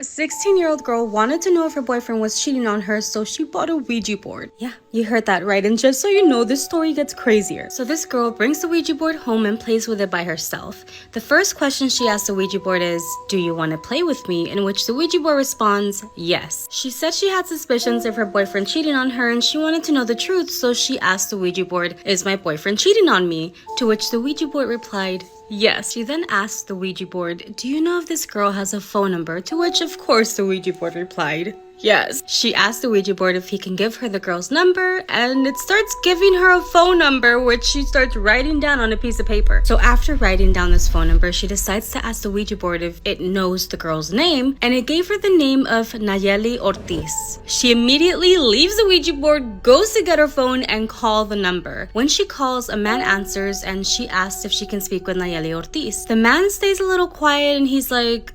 A 16-year-old girl wanted to know if her boyfriend was cheating on her, so she bought a Ouija board. Yeah, you heard that right, and just so you know, this story gets crazier. So this girl brings the Ouija board home and plays with it by herself. The first question she asks the Ouija board is, "Do you want to play with me?" In which the Ouija board responds, yes. She said she had suspicions of her boyfriend cheating on her and she wanted to know the truth, so she asked the Ouija board, "Is my boyfriend cheating on me?" To which the Ouija board replied, yes. She then asked the Ouija board, "Do you know if this girl has a phone number?" To which, of course, the Ouija board replied, yes. She asked the Ouija board if he can give her the girl's number, and it starts giving her a phone number, which she starts writing down on a piece of paper. So after writing down this phone number, she decides to ask the Ouija board if it knows the girl's name, and it gave her the name of Nayeli Ortiz. She immediately leaves the Ouija board, goes to get her phone, and call the number. When she calls, a man answers, and she asks if she can speak with Nayeli Ortiz. The man stays a little quiet, and he's like,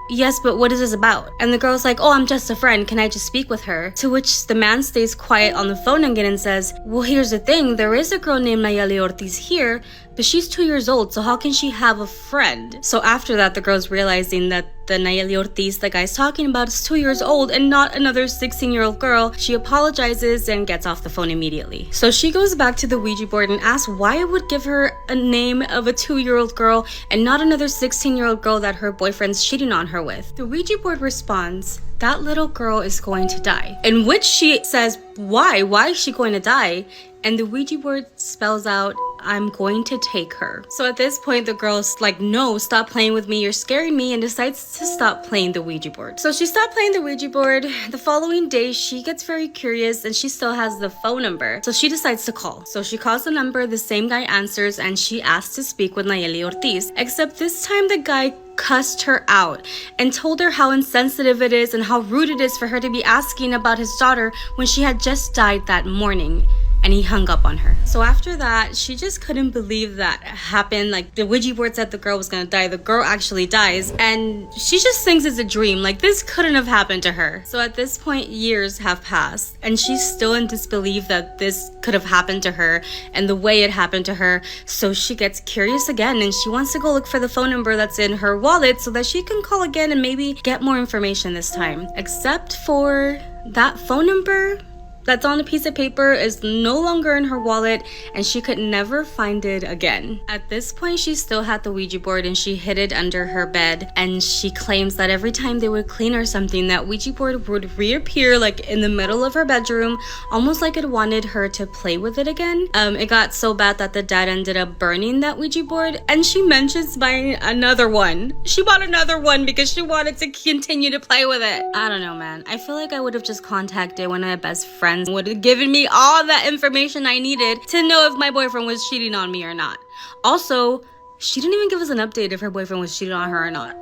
yes, but what is this about? And the girl's like, "Oh, I'm just a friend. Can I just speak with her?" To which the man stays quiet on the phone again and says, "Well, here's the thing. There is a girl named Nayeli Ortiz here, but she's 2 years old, so how can she have a friend?" So after that, the girl's realizing that the Nayeli Ortiz the guy's talking about is 2 years old and not another 16-year-old girl. She apologizes and gets off the phone immediately. So she goes back to the Ouija board and asks why it would give her a name of a 2-year-old girl and not another 16-year-old girl that her boyfriend's cheating on her with. The Ouija board responds, "That little girl is going to die." In which she says, why? Why is she going to die? And the Ouija board spells out, "I'm going to take her." So at this point, the girl's like, "No, stop playing with me, you're scaring me," and decides to stop playing the Ouija board. So she stopped playing the Ouija board. The following day, she gets very curious and she still has the phone number. So she decides to call. So she calls the number, the same guy answers, and she asks to speak with Nayeli Ortiz. Except this time the guy cussed her out and told her how insensitive it is and how rude it is for her to be asking about his daughter when she had just died that morning. And he hung up on her. So after that, she just couldn't believe that happened. Like, the Ouija board said the girl was gonna die. The girl actually dies. And she just thinks it's a dream. Like, this couldn't have happened to her. So at this point, years have passed. And she's still in disbelief that this could have happened to her and the way it happened to her. So she gets curious again and she wants to go look for the phone number that's in her wallet so that she can call again and maybe get more information this time. Except for that phone number that's on a piece of paper is no longer in her wallet and she could never find it again. At this point, she still had the Ouija board and she hid it under her bed, and she claims that every time they would clean or something, that Ouija board would reappear like in the middle of her bedroom, almost like it wanted her to play with it again. It got so bad that the dad ended up burning that Ouija board, and she mentions buying another one. She bought another one because she wanted to continue to play with it. I don't know, man. I feel like I would have just contacted one of my best friends, would have given me all that information I needed to know if my boyfriend was cheating on me or not. Also, she didn't even give us an update if her boyfriend was cheating on her or not.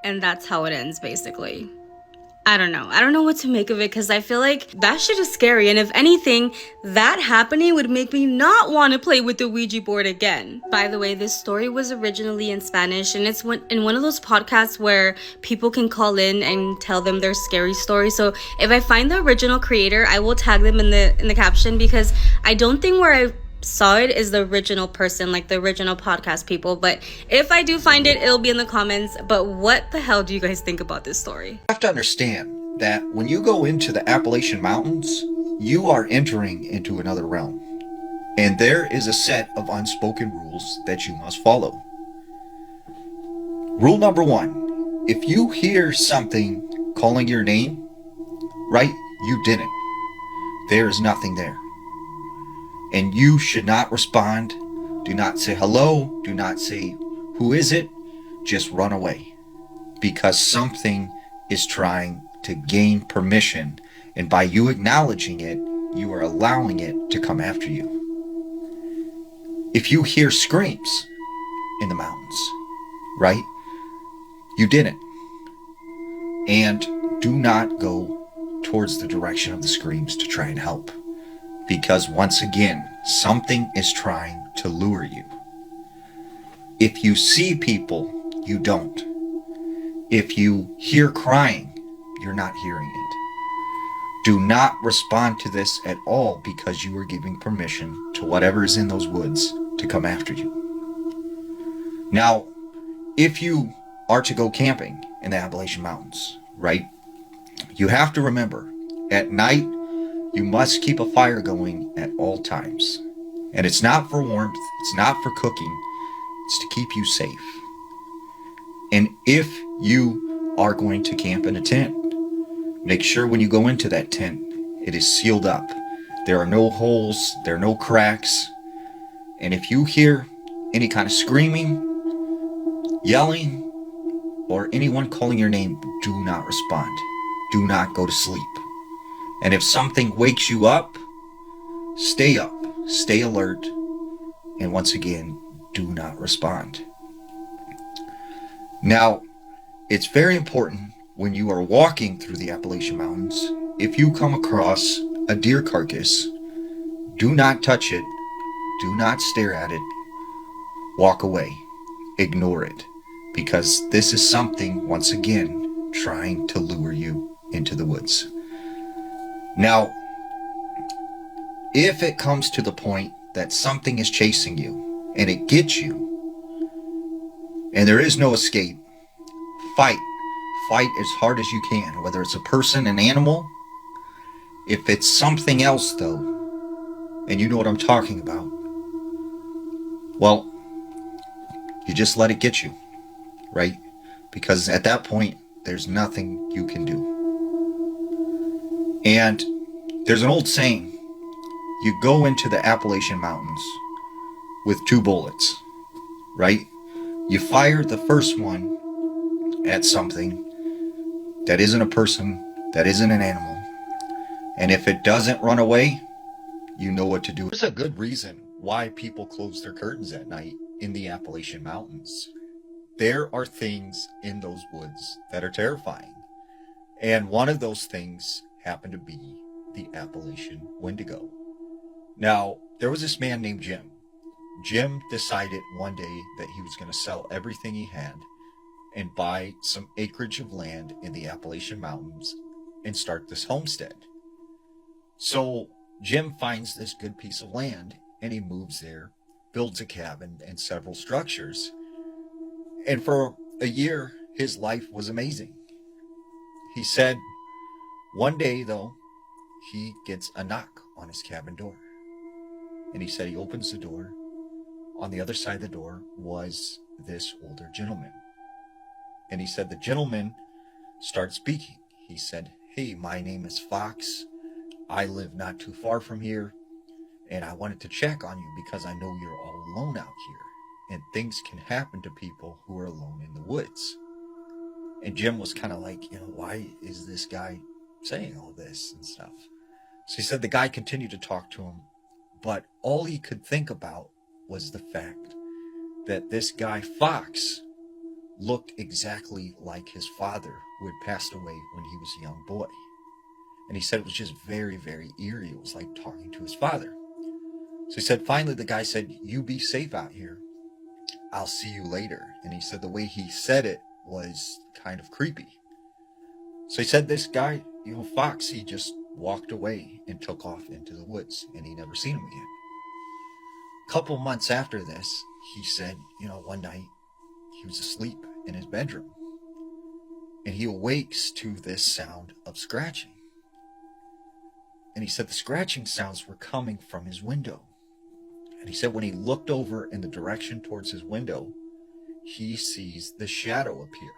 And that's how it ends, basically. I don't know what to make of it, because I feel like that shit is scary, and if anything, that happening would make me not want to play with the Ouija board again. By the way, this story was originally in Spanish, and it's in one of those podcasts where people can call in and tell them their scary story. So if I find the original creator, I will tag them in the caption, because I don't think where I saw it is the original person, like the original podcast people. But if I do find it, it'll be in the comments. But what the hell do you guys think about this story? You have to understand that when you go into the Appalachian Mountains, you are entering into another realm. And there is a set of unspoken rules that you must follow. Rule number 1, if you hear something calling your name, right, you didn't. There is nothing there. And you should not respond. Do not say hello. Do not say, "Who is it?" Just run away. Because something is trying to gain permission. And by you acknowledging it, you are allowing it to come after you. If you hear screams in the mountains, right? You didn't. And do not go towards the direction of the screams to try and help. Because once again, something is trying to lure you. If you see people, you don't. If you hear crying, you're not hearing it. Do not respond to this at all, because you are giving permission to whatever is in those woods to come after you. Now, if you are to go camping in the Appalachian Mountains, right? You have to remember, at night, you must keep a fire going at all times. And it's not for warmth, it's not for cooking, it's to keep you safe. And if you are going to camp in a tent, make sure when you go into that tent, it is sealed up. There are no holes, there are no cracks. And if you hear any kind of screaming, yelling, or anyone calling your name, do not respond. Do not go to sleep. And if something wakes you up, stay up, stay alert, and once again, do not respond. Now, it's very important when you are walking through the Appalachian Mountains, if you come across a deer carcass, do not touch it, do not stare at it, walk away, ignore it, because this is something, once again, trying to lure you into the woods. Now, if it comes to the point that something is chasing you and it gets you and there is no escape, fight. Fight as hard as you can, whether it's a person, an animal. If it's something else, though, and you know what I'm talking about, well, you just let it get you, right? Because at that point, there's nothing you can do. And there's an old saying, you go into the Appalachian Mountains with 2 bullets, right? You fire the first one at something that isn't a person, that isn't an animal. And if it doesn't run away, you know what to do. There's a good reason why people close their curtains at night in the Appalachian Mountains. There are things in those woods that are terrifying. And one of those things happened to be the Appalachian Wendigo. Now, there was this man named Jim. Jim decided one day that he was going to sell everything he had and buy some acreage of land in the Appalachian Mountains and start this homestead. So Jim finds this good piece of land and he moves there, builds a cabin and several structures. And for a year, his life was amazing. He said one day, though, he gets a knock on his cabin door. And he said he opens the door. On the other side of the door was this older gentleman. And he said the gentleman started speaking. He said, "Hey, my name is Fox. I live not too far from here. And I wanted to check on you because I know you're all alone out here. And things can happen to people who are alone in the woods." And Jim was kind of like, why is this guy saying all this and stuff? So he said the guy continued to talk to him. But all he could think about was the fact that this guy, Fox, looked exactly like his father, who had passed away when he was a young boy. And he said it was just very, very eerie. It was like talking to his father. So he said, finally, the guy said, "You be safe out here. I'll see you later." And he said the way he said it was kind of creepy. So he said this guy, Fox, he just walked away and took off into the woods, and he never seen him again. A couple months after this, he said, one night he was asleep in his bedroom, and he awakes to this sound of scratching. And he said the scratching sounds were coming from his window. And he said when he looked over in the direction towards his window, he sees the shadow appear,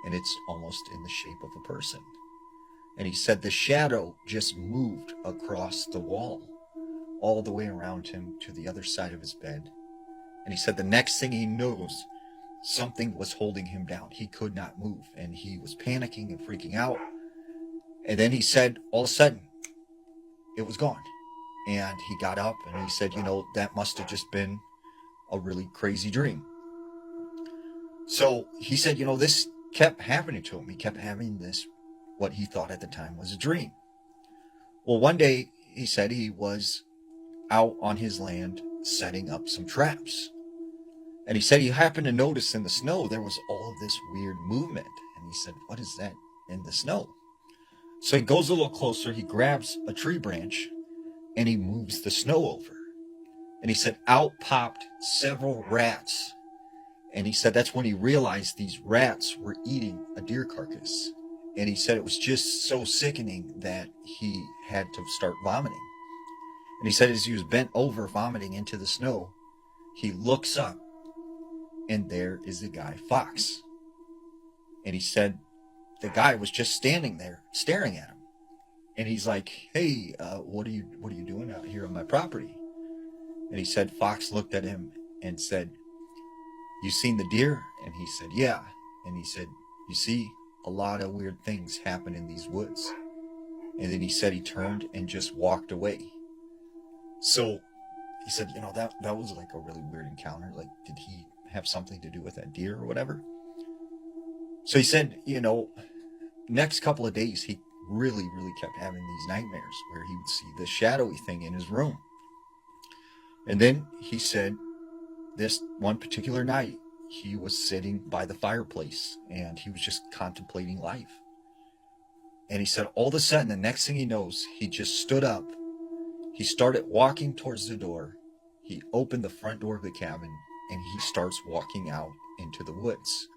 and it's almost in the shape of a person. And he said the shadow just moved across the wall, all the way around him to the other side of his bed. And he said the next thing he knows, something was holding him down. He could not move, and he was panicking and freaking out. And then he said, all of a sudden, it was gone. And he got up and he said, that must have just been a really crazy dream. So he said, this kept happening to him. He kept having this, what he thought at the time was a dream. Well, one day he said he was out on his land setting up some traps. And he said he happened to notice in the snow there was all of this weird movement. And he said, "What is that in the snow?" So he goes a little closer, he grabs a tree branch, and he moves the snow over. And he said out popped several rats. And he said that's when he realized these rats were eating a deer carcass. And he said it was just so sickening that he had to start vomiting. And he said as he was bent over vomiting into the snow, he looks up and there is the guy Fox. And he said the guy was just standing there staring at him. And he's like, "Hey, what are you doing out here on my property?" And he said Fox looked at him and said, "You seen the deer?" And he said, "Yeah." And he said, "You see, a lot of weird things happen in these woods." And then he said he turned and just walked away. So he said, that was like a really weird encounter. Like, did he have something to do with that deer or whatever? So he said, next couple of days, he really, really kept having these nightmares where he would see this shadowy thing in his room. And then he said this one particular night, he was sitting by the fireplace and he was just contemplating life. And he said all of a sudden, the next thing he knows, he just stood up. He started walking towards the door. He opened the front door of the cabin and he starts walking out into the woods.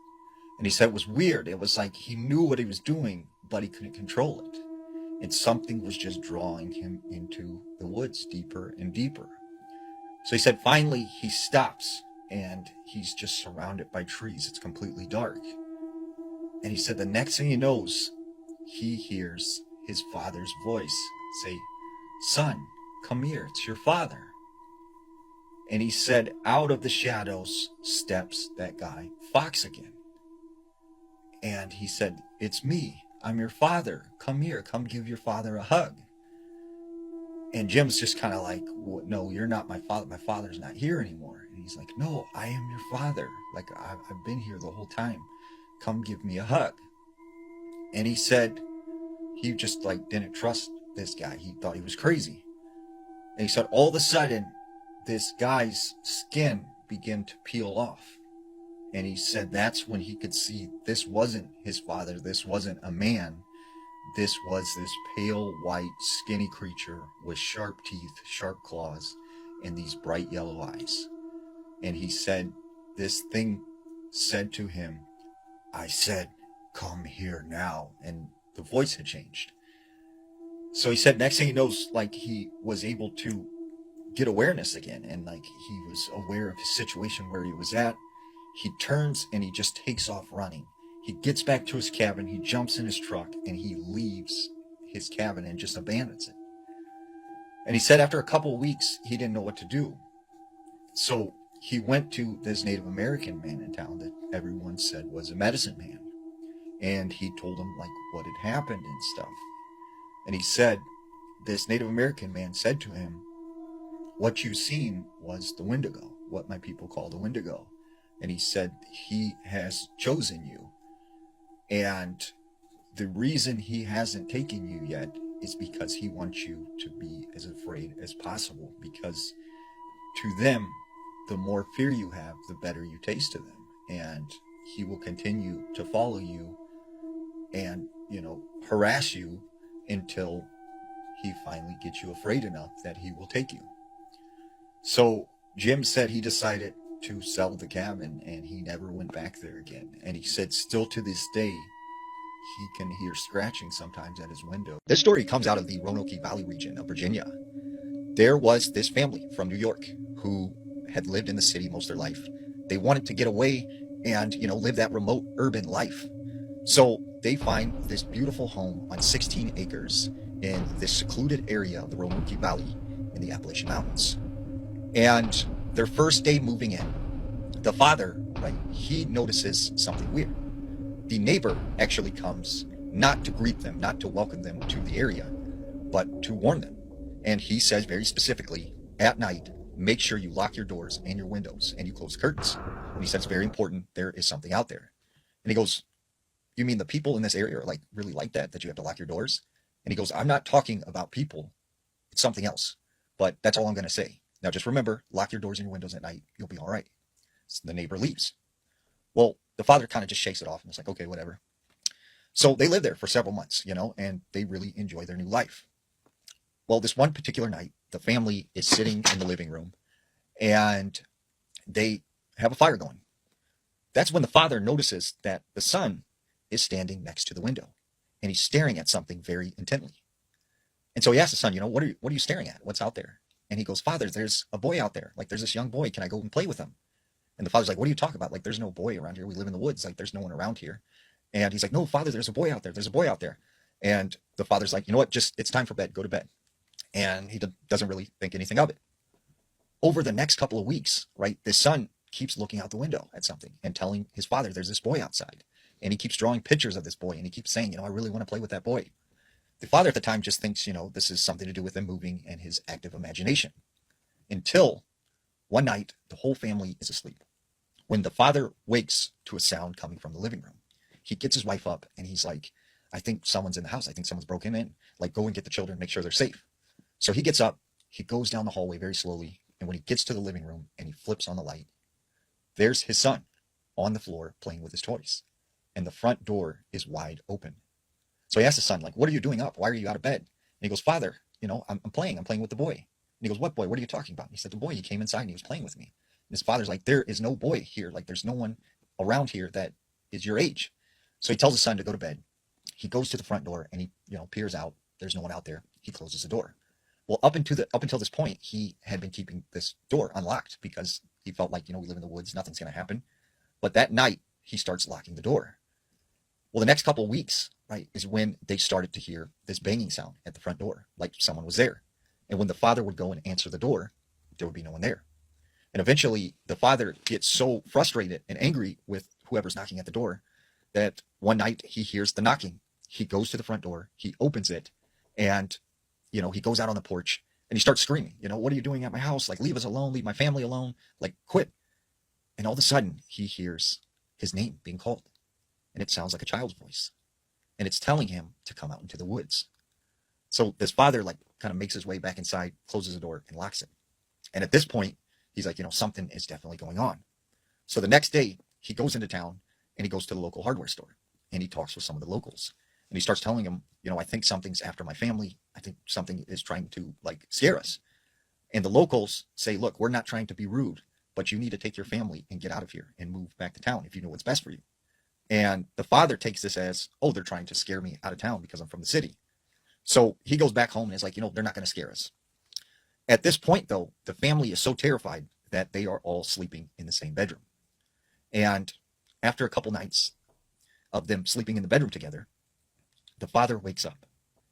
And he said it was weird. It was like he knew what he was doing, but he couldn't control it. And something was just drawing him into the woods deeper and deeper. So he said finally he stops and he's just surrounded by trees. It's completely dark. And he said the next thing he knows, he hears his father's voice say, "Son, come here, it's your father." And he said out of the shadows steps that guy Fox again. And he said, "It's me, I'm your father. Come here, come give your father a hug." And Jim's just kind of like, "No, you're not my father. My father's not here anymore." And he's like, "No, I am your father. Like, I've been here the whole time. Come give me a hug." And he said he just like didn't trust this guy. He thought he was crazy. And he said all of a sudden, this guy's skin began to peel off. And he said that's when he could see this wasn't his father. This wasn't a man. This was this pale, white, skinny creature with sharp teeth, sharp claws, and these bright yellow eyes. And he said, this thing said to him, "I said, come here now." And the voice had changed. So he said next thing he knows, like he was able to get awareness again. And like he was aware of his situation where he was at. He turns and he just takes off running. He gets back to his cabin, he jumps in his truck, and he leaves his cabin and just abandons it. And he said after a couple of weeks, he didn't know what to do. So he went to this Native American man in town that everyone said was a medicine man. And he told him like what had happened and stuff. And he said, this Native American man said to him, "What you seen was the Wendigo, what my people call the Wendigo." And he said, "He has chosen you. And the reason he hasn't taken you yet is because he wants you to be as afraid as possible. Because to them, the more fear you have, the better you taste to them. And he will continue to follow you and, harass you until he finally gets you afraid enough that he will take you." So Jim said he decided to sell the cabin and he never went back there again. And he said still to this day, he can hear scratching sometimes at his window. This story comes out of the Roanoke Valley region of Virginia. There was this family from New York who had lived in the city most of their life. They wanted to get away and, live that remote urban life. So they find this beautiful home on 16 acres in this secluded area of the Roanoke Valley in the Appalachian Mountains. And their first day moving in, the father, he notices something weird. The neighbor actually comes not to greet them, not to welcome them to the area, but to warn them. And he says very specifically, at night, make sure you lock your doors and your windows and you close the curtains. And he says, very important, there is something out there. And he goes, "You mean the people in this area are really like that you have to lock your doors?" And he goes, "I'm not talking about people. It's something else. But that's all I'm going to say. Now just remember, lock your doors and your windows at night. You'll be all right." So the neighbor leaves. Well, the father kind of just shakes it off and it's like, okay, whatever. So they live there for several months, and they really enjoy their new life. Well, this one particular night, the family is sitting in the living room and they have a fire going. That's when the father notices that the son is standing next to the window. and he's staring at something very intently. And so he asks the son, what are you staring at? What's out there? And he goes, Father, there's a boy out there. Like, there's this young boy. Can I go and play with him? And the father's like, what are you talking about? Like, there's no boy around here. We live in the woods. Like, there's no one around here. And he's like, no, Father, there's a boy out there. There's a boy out there. And the father's like, you know what? Just, it's time for bed. Go to bed. And he doesn't really think anything of it. Over the next couple of weeks, right, this son keeps looking out the window at something and telling his father, there's this boy outside. And he keeps drawing pictures of this boy. And he keeps saying, I really want to play with that boy. The father at the time just thinks, this is something to do with him moving and his active imagination. Until one night, the whole family is asleep. When the father wakes to a sound coming from the living room, he gets his wife up and he's like, I think someone's in the house. I think someone's broken in. Like, go and get the children, make sure they're safe. So he gets up, he goes down the hallway very slowly. And when he gets to the living room and he flips on the light, there's his son on the floor playing with his toys. And the front door is wide open. So he asks the son, like, what are you doing up? Why are you out of bed? And he goes, Father, I'm playing with the boy. And he goes, what boy? What are you talking about? And he said, the boy, he came inside and he was playing with me. And his father's like, there is no boy here. Like, there's no one around here that is your age. So he tells his son to go to bed. He goes to the front door and he, peers out. There's no one out there. He closes the door. Well, up until this point, he had been keeping this door unlocked because he felt like, we live in the woods. Nothing's going to happen. But that night, he starts locking the door. Well, the next couple of weeks, right, is when they started to hear this banging sound at the front door, like someone was there. And when the father would go and answer the door, there would be no one there. And eventually, the father gets so frustrated and angry with whoever's knocking at the door that one night he hears the knocking. He goes to the front door, he opens it, and, he goes out on the porch and he starts screaming, what are you doing at my house? Like, leave us alone, leave my family alone, like, quit. And all of a sudden, he hears his name being called. And it sounds like a child's voice. And it's telling him to come out into the woods. So this father, like, kind of makes his way back inside, closes the door, and locks it. And at this point, he's like, something is definitely going on. So the next day, he goes into town, and he goes to the local hardware store. And he talks with some of the locals. And he starts telling them, I think something's after my family. I think something is trying to, like, scare us. And the locals say, look, we're not trying to be rude, but you need to take your family and get out of here and move back to town if you know what's best for you. And the father takes this as, oh, they're trying to scare me out of town because I'm from the city. So he goes back home and is like, they're not going to scare us. At this point, though, the family is so terrified that they are all sleeping in the same bedroom. And after a couple nights of them sleeping in the bedroom together, the father wakes up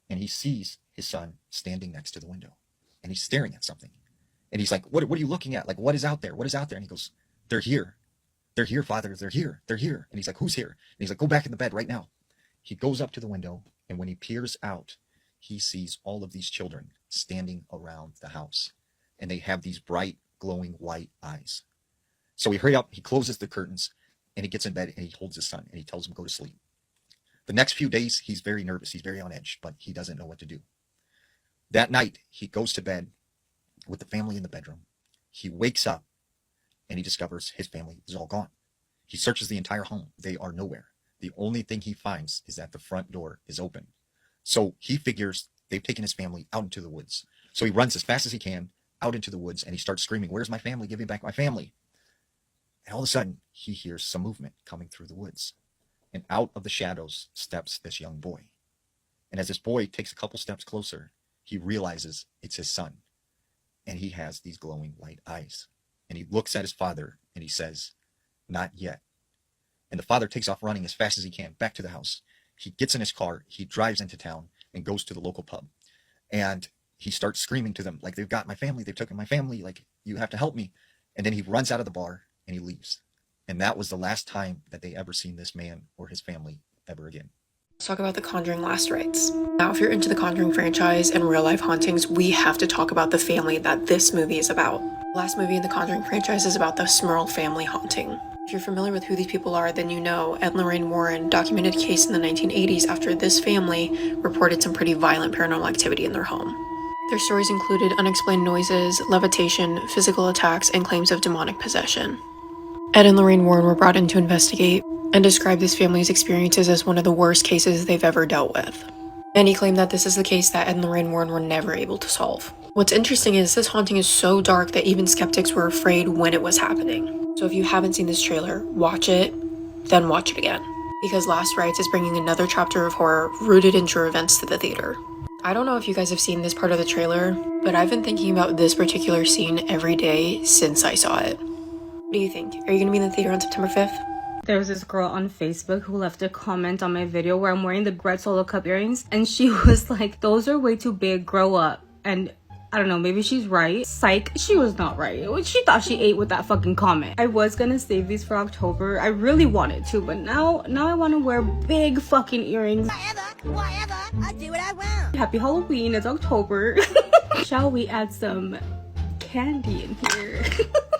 and he sees his son standing next to the window and he's staring at something. And he's like, what are you looking at? Like, what is out there? What is out there? And he goes, they're here. They're here, Father. They're here. They're here. And he's like, who's here? And he's like, go back in the bed right now. He goes up to the window, and when he peers out, he sees all of these children standing around the house. And they have these bright, glowing white eyes. So he hurries up, he closes the curtains, and he gets in bed, and he holds his son, and he tells him to go to sleep. The next few days, he's very nervous. He's very on edge, but he doesn't know what to do. That night, he goes to bed with the family in the bedroom. He wakes up, and he discovers his family is all gone. He searches the entire home. They are nowhere. The only thing he finds is that the front door is open. So he figures they've taken his family out into the woods. So he runs as fast as he can out into the woods, and he starts screaming, where's my family? Give me back my family. And all of a sudden, he hears some movement coming through the woods. And out of the shadows steps this young boy. And as this boy takes a couple steps closer, he realizes it's his son. And he has these glowing white eyes. And he looks at his father and he says, not yet. And the father takes off running as fast as he can back to the house. He gets in his car, he drives into town and goes to the local pub. And he starts screaming to them, like, they've got my family, they've taken my family, like, you have to help me. And then he runs out of the bar and he leaves. And that was the last time that they ever seen this man or his family ever again. Let's talk about The Conjuring Last Rites. Now, if you're into the Conjuring franchise and real-life hauntings, we have to talk about the family that this movie is about. The last movie in the Conjuring franchise is about the Smurl family haunting. If you're familiar with who these people are, then you know Ed and Lorraine Warren documented a case in the 1980s after this family reported some pretty violent paranormal activity in their home. Their stories included unexplained noises, levitation, physical attacks, and claims of demonic possession. Ed and Lorraine Warren were brought in to investigate and described this family's experiences as one of the worst cases they've ever dealt with. And he claimed that this is the case that Ed and Lorraine Warren were never able to solve. What's interesting is this haunting is so dark that even skeptics were afraid when it was happening. So if you haven't seen this trailer, watch it, then watch it again. because Last Rites is bringing another chapter of horror rooted in true events to the theater. I don't know if you guys have seen this part of the trailer, but I've been thinking about this particular scene every day since I saw it. What do you think? Are you gonna be in the theater on September 5th? There was this girl on Facebook who left a comment on my video where I'm wearing the Gret Solo Cup earrings, and she was like, those are way too big, grow up. And I don't know, maybe she's right. Psych, she was not right. She thought she ate with that fucking comment. I was gonna save these for October. I really wanted to, but now I want to wear big fucking earrings. Whatever, I'll do what I want. Happy Halloween, it's October. Shall we add some candy in here?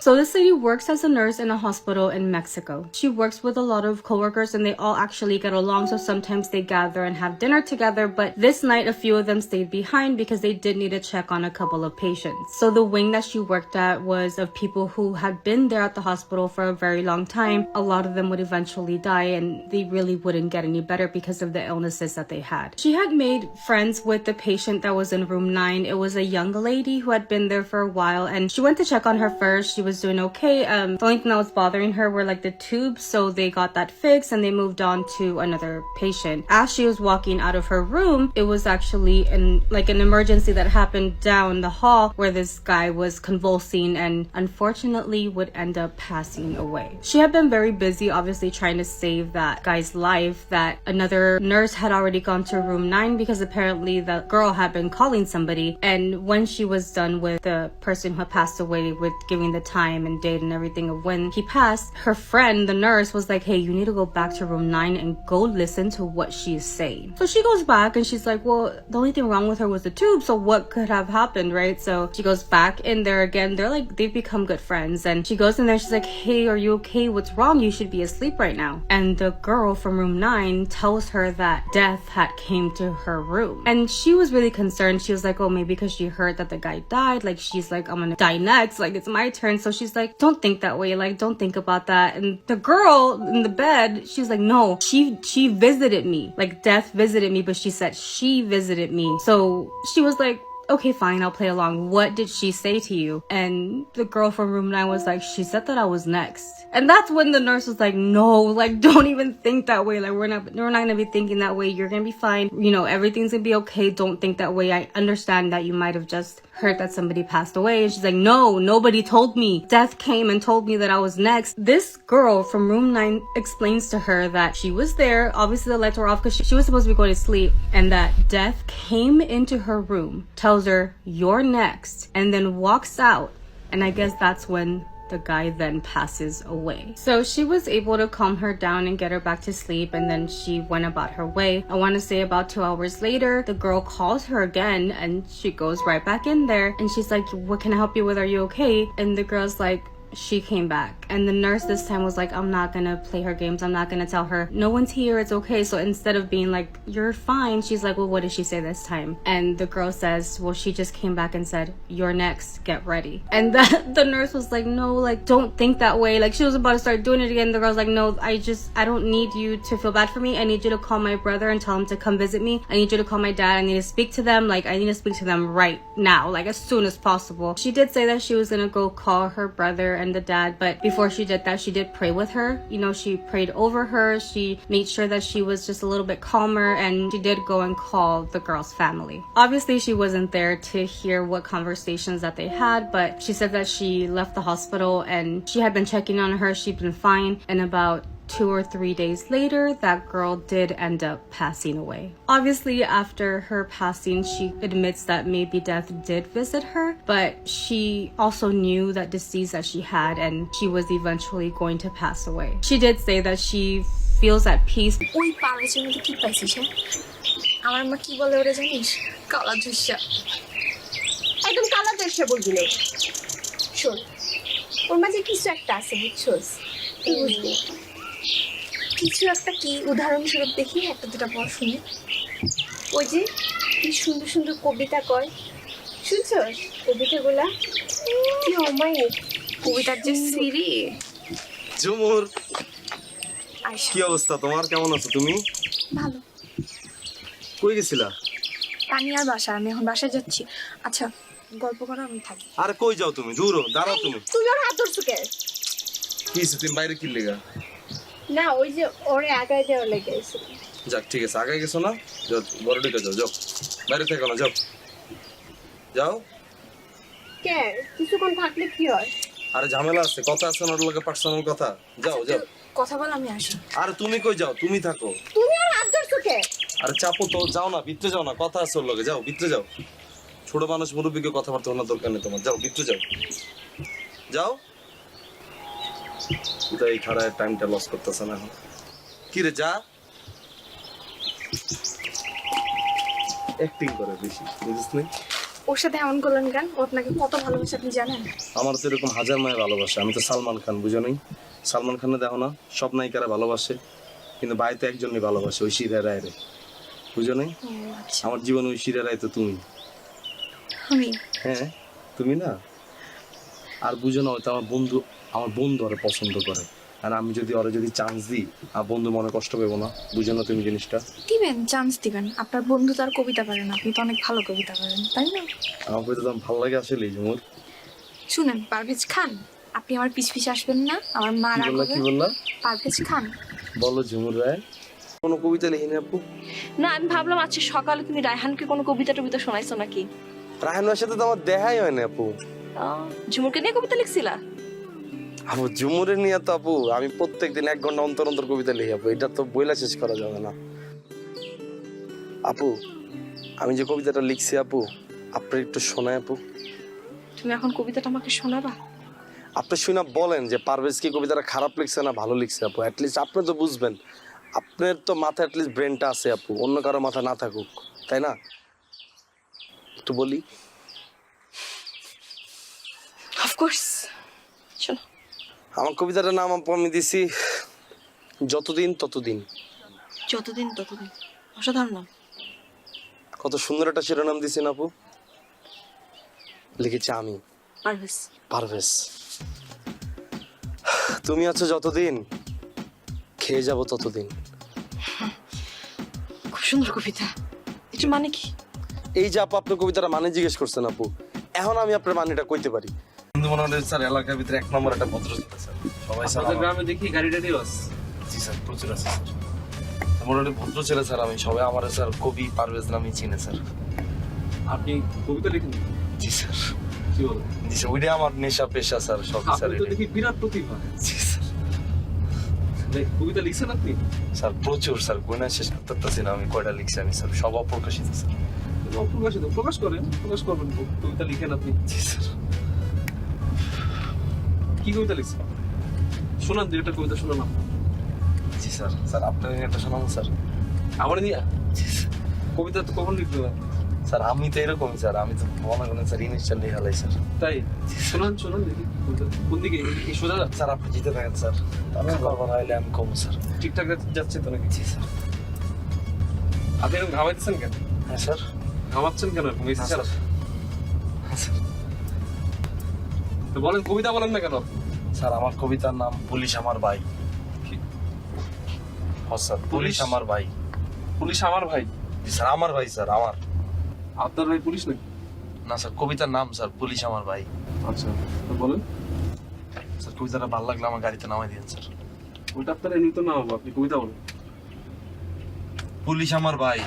So this lady works as a nurse in a hospital in Mexico. She works with a lot of coworkers and they all actually get along, so sometimes they gather and have dinner together, but this night a few of them stayed behind because they did need to check on a couple of patients. So the wing that she worked at was of people who had been there at the hospital for a very long time. A lot of them would eventually die and they really wouldn't get any better because of the illnesses that they had. She had made friends with the patient that was in room 9. It was a young lady who had been there for a while and she went to check on her first. She was doing okay. The only thing that was bothering her were like the tubes, so they got that fixed and they moved on to another patient. As she was walking out of her room, it was actually an emergency that happened down the hall where this guy was convulsing and unfortunately would end up passing away. She had been very busy obviously trying to save that guy's life. That another nurse had already gone to room 9 because apparently the girl had been calling somebody, and when she was done with the person who had passed away with giving the time and date and everything of when he passed, her friend, the nurse, was like, hey, you need to go back to room 9 and go listen to what she's saying. So she goes back and she's like, well, the only thing wrong with her was the tube, so what could have happened, right? So she goes back in there again. They've become good friends, and she goes in there, she's like, hey, are you okay? What's wrong? You should be asleep right now. And the girl from room 9 tells her that death had came to her room, and she was really concerned. She was like, oh, maybe because she heard that the guy died, like she's like, I'm gonna die next, like it's my turn. So she's like, don't think that way, like don't think about that. And the girl in the bed, she's like, no, she visited me, like death visited me, but she said she visited me. So she was like, okay, fine, I'll play along. What did she say to you? And the girl from room 9 was like, she said that I was next. And that's when the nurse was like, no, like don't even think that way. Like we're not gonna be thinking that way. You're gonna be fine. You know, everything's gonna be okay. Don't think that way. I understand that you might have just heard that somebody passed away. And she's like, no, nobody told me. Death came and told me that I was next. This girl from room 9 explains to her that she was there. Obviously the lights were off because she was supposed to be going to sleep, and that death came into her room, tells her you're next, and then walks out. And I guess that's when the guy then passes away. So she was able to calm her down and get her back to sleep, and then she went about her way. I want to say about 2 hours later, the girl calls her again and she goes right back in there and she's like, what can I help you with? Are you okay? And the girl's like, she came back. And the nurse this time was like, I'm not gonna play her games. I'm not gonna tell her no one's here, it's okay. So instead of being like, you're fine, she's like, well, what did she say this time? And the girl says, well, she just came back and said, you're next, get ready. And the nurse was like, no, like don't think that way. Like she was about to start doing it again. The girl's like, no, I don't need you to feel bad for me. I need you to call my brother and tell him to come visit me. I need you to call my dad. I need to speak to them. Like I need to speak to them right now, like as soon as possible. She did say that she was gonna go call her brother and the dad, but before she did that, she did pray with her. You know, she prayed over her. She made sure that she was just a little bit calmer, and she did go and call the girl's family. Obviously she wasn't there to hear what conversations that they had, but she said that she left the hospital and she had been checking on her. She'd been fine, and about 2 or 3 days later, that girl did end up passing away. Obviously, after her passing, she admits that maybe death did visit her, but she also knew that disease that she had, and she was eventually going to pass away. She did say that she feels at peace. ওই পালাচের মধ্যে কি পাইছিস হ্যাঁ? আমার মা কি বলে ওরা জানিস? কালা দুষ্যা। একদম কালা দুষ্যা বলবি না। শোন, ওর মাঝে কিছু একটা আছে বুঝছস? তুই বুঝবি। কিছু একটা কি উদাহরণস্বরূপ দেখি একটা দুটা পড় শুনি। ওই যে কি সুন্দর সুন্দর কবিতা কয়, শুনছস কবিতাগুলা? কি অমায়িক কবিতার যে সিরি। ঝুমুর, কি অবস্থা তোমার? কেমন আছো তুমি? ভালো। কই গেছিলা? তানিয়ার বাসা, আমি এখন বাসায় যাচ্ছি। আচ্ছা গল্প করো, আমি থাকি। আরে কই যাও তুমি? দূর দাঁড়াও তুমি। তুই ওর হাত ধরছো কে? কি তুমি বাইরে কি লেগা? না ওই যে ওরে আগায় দেওয়ার লেগে এসেছিল। যাক ঠিক আছে, আগে গেছো না, যাও বড় দিকে যাও, যাও বাইরে থেকে না, যাও যাও। কে কিছুক্ষণ থাকলে কি হয়? আরে ঝামেলা আছে, কথা আছে না, ওর লগে পার্সোনাল কথা। যাও যাও। কথা বল, আমি আসি। আরে তুমি কই যাও, তুমি থাকো। তুমি আর হাত ধরছো কে? আরে চাপো তো, যাও না, ভিতরে যাও না, কথা আছে ওর লগে, যাও ভিতরে যাও। ছোট মানুষ মুরব্বীকে কথাবার্তা বলার দরকার নেই তোমার, যাও ভিতরে যাও, যাও। কোথায় এই খারাপ টাইমটা লস করতেছে না এখন। কি রে যা, অ্যাক্টিং করে বেশি, বুঝিস না? ওর সাথে এমন করলেন কেন? ও আপনাকে কত ভালোবাসে আপনি জানেন? আমার তো এরকম হাজার মায়ের ভালোবাসে, আমি তো সালমান খান, বুঝো নাই? সালমান খানে দেখো না, সব নায়িকারা ভালোবাসে, কিন্তু ভাই তো একজনই ভালোবাসে, ওই শিরা রায় রে, বুঝো নাই? আমার জীবন ওই শিরা রায় তো তুমি। আমি হ্যাঁ তুমি না, আর বুঝো না, হয়তো আমার বন্ধু ওরা পছন্দ করে, আর আমি যদি ওরা যদি চান্স দিই, আর বন্ধু মনে কষ্ট পাবো না, বুঝো না তুমি জিনিসটা? দিবেন, চান্স দিবেন। আপনার বন্ধু তো আর কবিতা পারেন, আপনি তো অনেক ভালো কবিতা পারেন, তাই না? আমার কবিতা তো ভালো লাগে আসলে, ঝুমুর। শুনেন পারভেজ খান, আপনি আমার পিছ পিছে আসবেন না, আমার মা কি বললা, রাখবে। কি বললা? পারভেজ খান। বলো ঝুমুর রায়, কোনো কবিতা লিখিনি আপু? না, আমি ভাবলাম আজকে সকালে তুমি রায়হানকে কোনো কবিতা টবিতা শোনাইছো নাকি? রায়হানের সাথে তো আমার দেখাই হয় না আপু। ঝুমুরকে নিয়ে কবিতা লিখছিলা? আপু ঝুমুরে নিয়ে তো আপু আমি প্রত্যেকদিন 1 ঘন্টা অন্তর অন্তর কবিতা লিখি আপু, এটা তো বইলা শেষ করা যাবে না আপু। আমি যে কবিতাটা লিখছি আপু, আপনার একটু শোনায় আপু। তুমি এখন কবিতাটা আমাকে শোনাবা? আপনি শুনে বলেন যে পারভেজ কি কবিতাটা খারাপ লিখছে না ভালো লিখছে আপু, অ্যাটলিস্ট আপনি তো বুঝবেন, আপনার তো মাথায় অ্যাটলিস্ট ব্রেনটা আছে আপু, অন্য কারো মাথা না থাকুক, তাই না? একটু বলি। অফকোর্স, শোনো। আমার কবিতাটার নাম আপু আমি দিছি যতদিন ততদিন। যতদিন ততদিন, অসাধারণ নাম। কত সুন্দর একটা শিরোনাম দিছি না আপু? লিখেছি আমি, পারভেজ। পারভেজ। তুমি আছো যতদিন, খেয়ে যাব ততদিন। খুব সুন্দর কবিতা। এটা মানে কি? এই যে আপু আপনি কবিতাটা মানে জিজ্ঞেস করছেন আপু, এখন আমি আপনার মানেটা কইতে পারি। কিন্তু মনে হয় স্যার এলাকার ভিতরে 1 নম্বর একটা ভদ্র ছিল স্যার, সবাই স্যার আমাদের গ্রামে দেখি গাড়ি টাড়ি বাস। জি স্যার প্রচুর আছে স্যার, মোটামুটি ভদ্র ছেলে স্যার, আমি সবাই আমার স্যার কবি পারভেজ নামই চিনে স্যার। আপনি কবিতা লিখেন? জি স্যার। কি বলেন? জি স্যার, ওইটাই আমার নেশা পেশা স্যার, সব স্যার। আপনি তো দেখি বিরাট প্রতিভা। জি স্যার। কবিতা লিখছেন আপনি? স্যার প্রচুর স্যার, গোনা শেষ করতে পারতেছি না আমি কয়টা লিখছি আমি স্যার, সব অপ্রকাশিত স্যার। অপ্রকাশিত, প্রকাশ করেন, প্রকাশ করবেন। কবিতা লিখেন আপনি? জি স্যার। কি কবিতা লিখছেন? শোনান, দুইটা কবিতা শোনান। জি স্যার। স্যার আপনার একটা শোনাবো স্যার? আমার নিয়ে জি স্যার। কবিতা তো কখন লিখবেন? স্যার আমি তো এরকমই স্যার, আমি তো মনে করেন স্যার ইনিশিয়াল লিখে হালাই স্যার। তাই? শোনান শোনান দেখি কবিতা। কোন দিকে, এই সোজা? স্যার আপনি জিতে থাকেন স্যার, আমি করবো না হলে আমি কমো স্যার। ঠিকঠাক যাচ্ছে তো নাকি? জি স্যার। আপনি এরকম ঘামাইতেছেন কেন? হ্যাঁ স্যার। ঘামাচ্ছেন কেন এরকম? হ্যাঁ স্যার। হ্যাঁ স্যার। তো বলেন, কবিতা বলেন না কেন? স্যার আমার কবিতার নাম পুলিশ আমার ভাই। হ্যাঁ স্যার, পুলিশ আমার ভাই। পুলিশ আমার ভাই? জি স্যার, আমার ভাই স্যার, আমার। আপনার ভাই পুলিশ নাকি? না স্যার, কবিতার নাম স্যার পুলিশ আমার ভাই। আচ্ছা, তো বলেন। স্যার কবিতাটা ভালো লাগলে আমার গাড়িতে নামাই দিন স্যার। ওইটা আপনার এমনি তো না হবো, আপনি কবিতা বলেন। পুলিশ আমার ভাই,